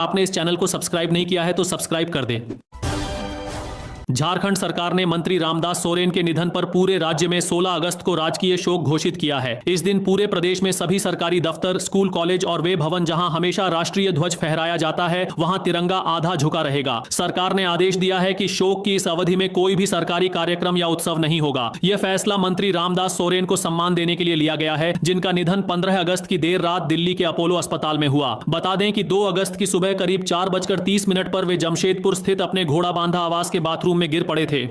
आपने इस चैनल को सब्सक्राइब नहीं किया है तो सब्सक्राइब कर दें। झारखंड सरकार ने मंत्री रामदास सोरेन के निधन पर पूरे राज्य में 16 अगस्त को राजकीय शोक घोषित किया है। इस दिन पूरे प्रदेश में सभी सरकारी दफ्तर, स्कूल, कॉलेज और वे भवन जहां हमेशा राष्ट्रीय ध्वज फहराया जाता है, वहां तिरंगा आधा झुका रहेगा। सरकार ने आदेश दिया है कि शोक की इस अवधि में कोई भी सरकारी कार्यक्रम या उत्सव नहीं होगा। यह फैसला मंत्री रामदास सोरेन को सम्मान देने के लिए लिया गया है, जिनका निधन 15 अगस्त की देर रात दिल्ली के अपोलो अस्पताल में हुआ। बता दें कि 2 अगस्त की सुबह करीब 4:30 पर वे जमशेदपुर स्थित अपने घोड़ा बांधा आवास के बाथरूम में गिर पड़े थे।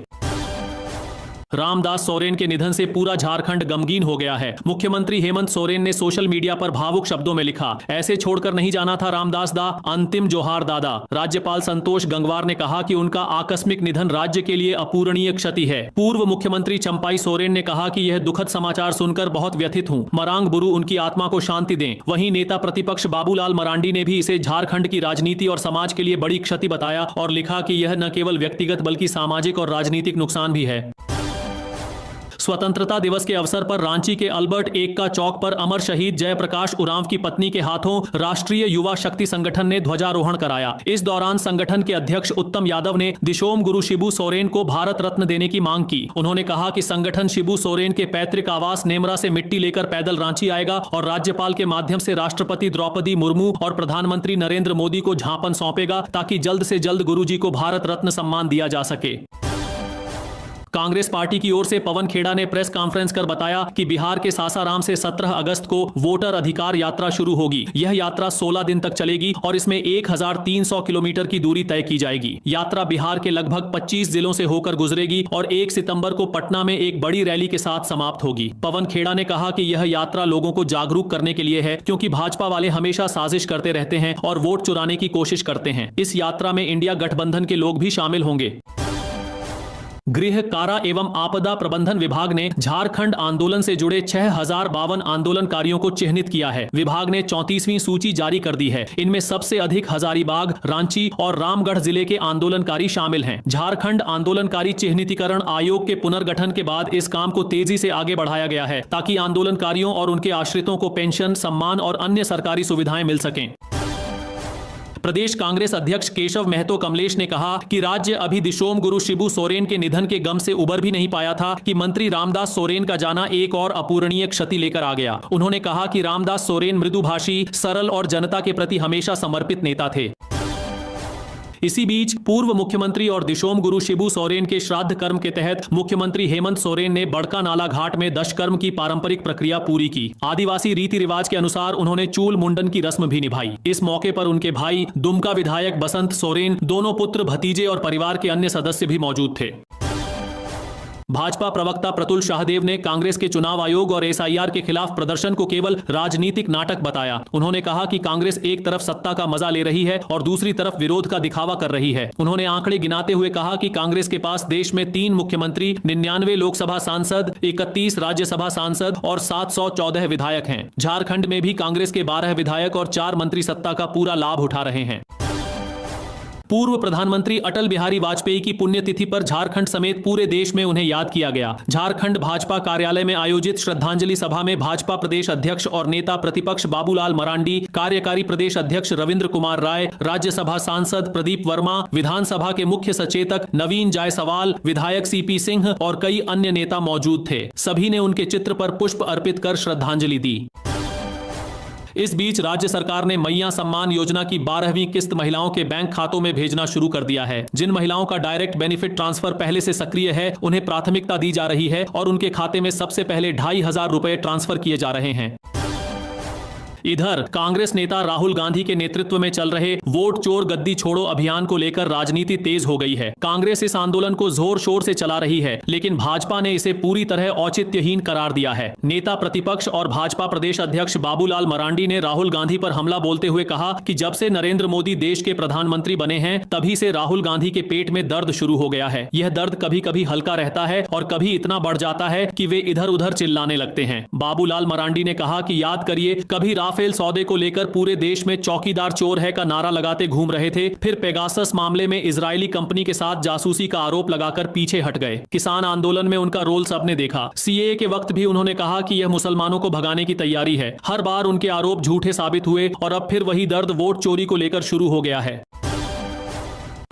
रामदास सोरेन के निधन से पूरा झारखंड गमगीन हो गया है। मुख्यमंत्री हेमंत सोरेन ने सोशल मीडिया पर भावुक शब्दों में लिखा, ऐसे छोड़कर नहीं जाना था रामदास दा, अंतिम जोहार दादा। राज्यपाल संतोष गंगवार ने कहा कि उनका आकस्मिक निधन राज्य के लिए अपूरणीय क्षति है। पूर्व मुख्यमंत्री चंपाई सोरेन ने कहा कि यह दुखद समाचार सुनकर बहुत व्यथित हूं। मरांग बुरु उनकी आत्मा को शांति दें। वहीं नेता प्रतिपक्ष बाबूलाल मरांडी ने भी इसे झारखंड की राजनीति और समाज के लिए बड़ी क्षति बताया और लिखा कि यह न केवल व्यक्तिगत बल्कि सामाजिक और राजनीतिक नुकसान भी है। स्वतंत्रता दिवस के अवसर पर रांची के अल्बर्ट एक्का चौक पर अमर शहीद जयप्रकाश उरांव की पत्नी के हाथों राष्ट्रीय युवा शक्ति संगठन ने ध्वजारोहण कराया। इस दौरान संगठन के अध्यक्ष उत्तम यादव ने दिशोम गुरु शिबू सोरेन को भारत रत्न देने की मांग की। उन्होंने कहा कि संगठन शिबू सोरेन के पैतृक आवास नेमरा से मिट्टी लेकर पैदल रांची आएगा और राज्यपाल के माध्यम से राष्ट्रपति द्रौपदी मुर्मू और प्रधानमंत्री नरेंद्र मोदी को ज्ञापन सौंपेगा ताकि जल्द से जल्द गुरुजी को भारत रत्न सम्मान दिया जा सके। कांग्रेस पार्टी की ओर से पवन खेड़ा ने प्रेस कॉन्फ्रेंस कर बताया कि बिहार के सासाराम से 17 अगस्त को वोटर अधिकार यात्रा शुरू होगी। यह यात्रा 16 दिन तक चलेगी और इसमें 1300 किलोमीटर की दूरी तय की जाएगी। यात्रा बिहार के लगभग 25 जिलों से होकर गुजरेगी और 1 सितंबर को पटना में एक बड़ी रैली के साथ समाप्त होगी। पवन खेड़ा ने कहा कि यह यात्रा लोगों को जागरूक करने के लिए है, क्योंकि भाजपा वाले हमेशा साजिश करते रहते हैं और वोट चुराने की कोशिश करते हैं। इस यात्रा में इंडिया गठबंधन के लोग भी शामिल होंगे। गृह, कारा एवं आपदा प्रबंधन विभाग ने झारखंड आंदोलन से जुड़े 6052 आंदोलनकारियों को चिन्हित किया है। विभाग ने 34वीं सूची जारी कर दी है। इनमें सबसे अधिक हजारीबाग, रांची और रामगढ़ जिले के आंदोलनकारी शामिल हैं। झारखंड आंदोलनकारी चिन्हितीकरण आयोग के पुनर्गठन के बाद इस काम को तेजी से आगे बढ़ाया गया है, ताकि आंदोलनकारियों और उनके आश्रितों को पेंशन, सम्मान और अन्य सरकारी सुविधाएं मिल सकें। प्रदेश कांग्रेस अध्यक्ष केशव महतो कमलेश ने कहा कि राज्य अभी दिशोम गुरु शिबू सोरेन के निधन के गम से उबर भी नहीं पाया था कि मंत्री रामदास सोरेन का जाना एक और अपूरणीय क्षति लेकर आ गया। उन्होंने कहा कि रामदास सोरेन मृदुभाषी, सरल और जनता के प्रति हमेशा समर्पित नेता थे। इसी बीच पूर्व मुख्यमंत्री और दिशोम गुरु शिबू सोरेन के श्राद्ध कर्म के तहत मुख्यमंत्री हेमंत सोरेन ने बड़का नाला घाट में दशकर्म की पारंपरिक प्रक्रिया पूरी की। आदिवासी रीति रिवाज के अनुसार उन्होंने चूल मुंडन की रस्म भी निभाई। इस मौके पर उनके भाई दुमका विधायक बसंत सोरेन, दोनों पुत्र, भतीजे और परिवार के अन्य सदस्य भी मौजूद थे। भाजपा प्रवक्ता प्रतुल शाहदेव ने कांग्रेस के चुनाव आयोग और एसआईआर के खिलाफ प्रदर्शन को केवल राजनीतिक नाटक बताया। उन्होंने कहा कि कांग्रेस एक तरफ सत्ता का मजा ले रही है और दूसरी तरफ विरोध का दिखावा कर रही है। उन्होंने आंकड़े गिनाते हुए कहा कि कांग्रेस के पास देश में 3 मुख्यमंत्री, 99 लोकसभा सांसद, 31 राज्यसभा सांसद और 714 विधायक हैं। झारखंड में भी कांग्रेस के 12 विधायक और 4 मंत्री सत्ता का पूरा लाभ उठा रहे हैं। पूर्व प्रधानमंत्री अटल बिहारी वाजपेयी की पुण्यतिथि पर झारखंड समेत पूरे देश में उन्हें याद किया गया। झारखंड भाजपा कार्यालय में आयोजित श्रद्धांजलि सभा में भाजपा प्रदेश अध्यक्ष और नेता प्रतिपक्ष बाबूलाल मरांडी, कार्यकारी प्रदेश अध्यक्ष रविंद्र कुमार राय, राज्यसभा सांसद प्रदीप वर्मा, विधानसभा के मुख्य सचेतक नवीन जायसवाल, विधायक सीपी सिंह और कई अन्य नेता मौजूद थे। सभी ने उनके चित्र पर पुष्प अर्पित कर श्रद्धांजलि दी। इस बीच राज्य सरकार ने मैया सम्मान योजना की 12वीं किस्त महिलाओं के बैंक खातों में भेजना शुरू कर दिया है। जिन महिलाओं का डायरेक्ट बेनिफिट ट्रांसफर पहले से सक्रिय है, उन्हें प्राथमिकता दी जा रही है और उनके खाते में सबसे पहले 2500 रुपए ट्रांसफर किए जा रहे हैं। इधर कांग्रेस नेता राहुल गांधी के नेतृत्व में चल रहे वोट चोर गद्दी छोड़ो अभियान को लेकर राजनीति तेज हो गई है। कांग्रेस इस आंदोलन को जोर शोर से चला रही है, लेकिन भाजपा ने इसे पूरी तरह औचित्यहीन करार दिया है। नेता प्रतिपक्ष और भाजपा प्रदेश अध्यक्ष बाबूलाल मरांडी ने राहुल गांधी पर हमला बोलते हुए कहा कि जब से नरेंद्र मोदी देश के प्रधानमंत्री बने हैं, तभी से राहुल गांधी के पेट में दर्द शुरू हो गया है। यह दर्द कभी कभी हल्का रहता है और कभी इतना बढ़ जाता है कि वे इधर उधर चिल्लाने लगते हैं। बाबूलाल मरांडी ने कहा कि याद करिए, कभी राफेल सौदे को लेकर पूरे देश में चौकीदार चोर है का नारा लगाते घूम रहे थे, फिर पेगासस मामले में इजरायली कंपनी के साथ जासूसी का आरोप लगाकर पीछे हट गए। किसान आंदोलन में उनका रोल सबने देखा। सीएए के वक्त भी उन्होंने कहा कि यह मुसलमानों को भगाने की तैयारी है। हर बार उनके आरोप झूठे साबित हुए और अब फिर वही दर्द वोट चोरी को लेकर शुरू हो गया है।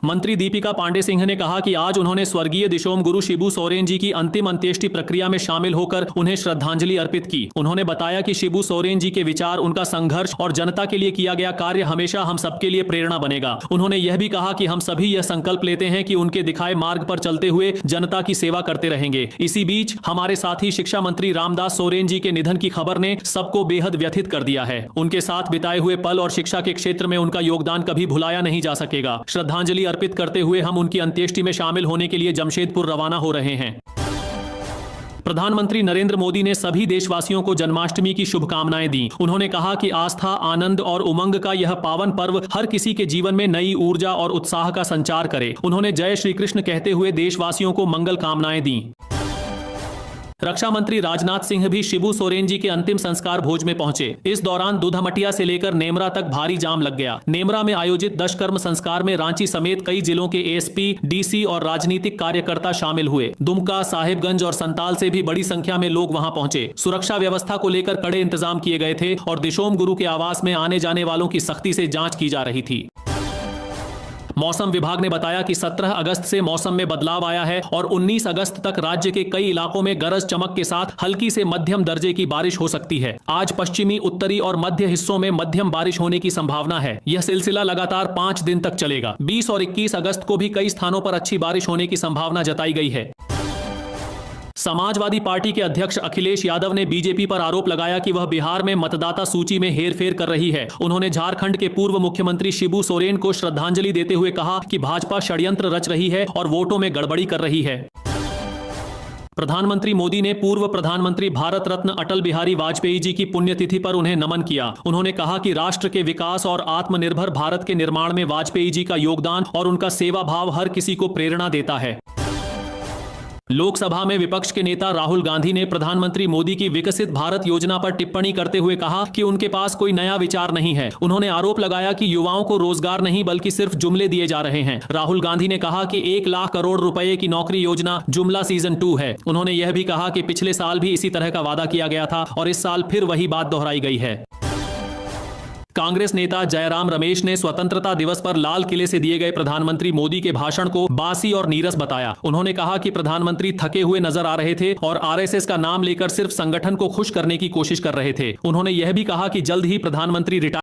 मंत्री दीपिका पांडे सिंह ने कहा कि आज उन्होंने स्वर्गीय दिशोम गुरु शिबू सोरेन जी की अंतिम अंत्येष्टि प्रक्रिया में शामिल होकर उन्हें श्रद्धांजलि अर्पित की। उन्होंने बताया कि शिबू सोरेन जी के विचार, उनका संघर्ष और जनता के लिए किया गया कार्य हमेशा हम सबके लिए प्रेरणा बनेगा। उन्होंने यह भी कहा कि हम सभी यह संकल्प लेते हैं कि उनके दिखाए मार्ग पर चलते हुए जनता की सेवा करते रहेंगे। इसी बीच हमारे साथी शिक्षा मंत्री रामदास सोरेन जी के निधन की खबर ने सबको बेहद व्यथित कर दिया है। उनके साथ बिताए हुए पल और शिक्षा के क्षेत्र में उनका योगदान कभी भुलाया नहीं जा सकेगा। श्रद्धांजलि अर्पित करते हुए हम उनकी अंत्येष्टि में शामिल होने के लिए जमशेदपुर रवाना हो रहे हैं। प्रधानमंत्री नरेंद्र मोदी ने सभी देशवासियों को जन्माष्टमी की शुभकामनाएं दी। उन्होंने कहा कि आस्था, आनंद और उमंग का यह पावन पर्व हर किसी के जीवन में नई ऊर्जा और उत्साह का संचार करे। उन्होंने जय श्री कृष्ण कहते हुए देशवासियों को मंगल कामनाएं दी। रक्षा मंत्री राजनाथ सिंह भी शिबू सोरेन जी के अंतिम संस्कार भोज में पहुंचे। इस दौरान दूधामटिया से लेकर नेमरा तक भारी जाम लग गया। नेमरा में आयोजित दशकर्म संस्कार में रांची समेत कई जिलों के एसपी, डीसी और राजनीतिक कार्यकर्ता शामिल हुए। दुमका, साहिबगंज और संताल से भी बड़ी संख्या में लोग वहां पहुंचे। सुरक्षा व्यवस्था को लेकर कड़े इंतजाम किए गए थे और दिशोम गुरु के आवास में आने जाने वालों की सख्ती से जांच की जा रही थी। मौसम विभाग ने बताया कि 17 अगस्त से मौसम में बदलाव आया है और 19 अगस्त तक राज्य के कई इलाकों में गरज चमक के साथ हल्की से मध्यम दर्जे की बारिश हो सकती है। आज पश्चिमी, उत्तरी और मध्य हिस्सों में मध्यम बारिश होने की संभावना है। यह सिलसिला लगातार 5 दिन तक चलेगा। 20 और 21 अगस्त को भी कई स्थानों पर अच्छी बारिश होने की संभावना जताई गई है। समाजवादी पार्टी के अध्यक्ष अखिलेश यादव ने बीजेपी पर आरोप लगाया कि वह बिहार में मतदाता सूची में हेरफेर कर रही है। उन्होंने झारखंड के पूर्व मुख्यमंत्री शिबू सोरेन को श्रद्धांजलि देते हुए कहा कि भाजपा षड्यंत्र रच रही है और वोटों में गड़बड़ी कर रही है। प्रधानमंत्री मोदी ने पूर्व प्रधानमंत्री भारत रत्न अटल बिहारी वाजपेयी जी की पुण्यतिथि पर उन्हें नमन किया। उन्होंने कहा कि राष्ट्र के विकास और आत्मनिर्भर भारत के निर्माण में वाजपेयी जी का योगदान और उनका सेवा भाव हर किसी को प्रेरणा देता है। लोकसभा में विपक्ष के नेता राहुल गांधी ने प्रधानमंत्री मोदी की विकसित भारत योजना पर टिप्पणी करते हुए कहा कि उनके पास कोई नया विचार नहीं है। उन्होंने आरोप लगाया कि युवाओं को रोजगार नहीं बल्कि सिर्फ जुमले दिए जा रहे हैं। राहुल गांधी ने कहा कि 1 लाख करोड़ रुपए की नौकरी योजना जुमला सीजन 2 है। उन्होंने यह भी कहा कि पिछले साल भी इसी तरह का वादा किया गया था और इस साल फिर वही बात दोहराई गई है। कांग्रेस नेता जयराम रमेश ने स्वतंत्रता दिवस पर लाल किले से दिए गए प्रधानमंत्री मोदी के भाषण को बासी और नीरस बताया। उन्होंने कहा कि प्रधानमंत्री थके हुए नजर आ रहे थे और आरएसएस का नाम लेकर सिर्फ संगठन को खुश करने की कोशिश कर रहे थे। उन्होंने यह भी कहा कि जल्द ही प्रधानमंत्री रिटायर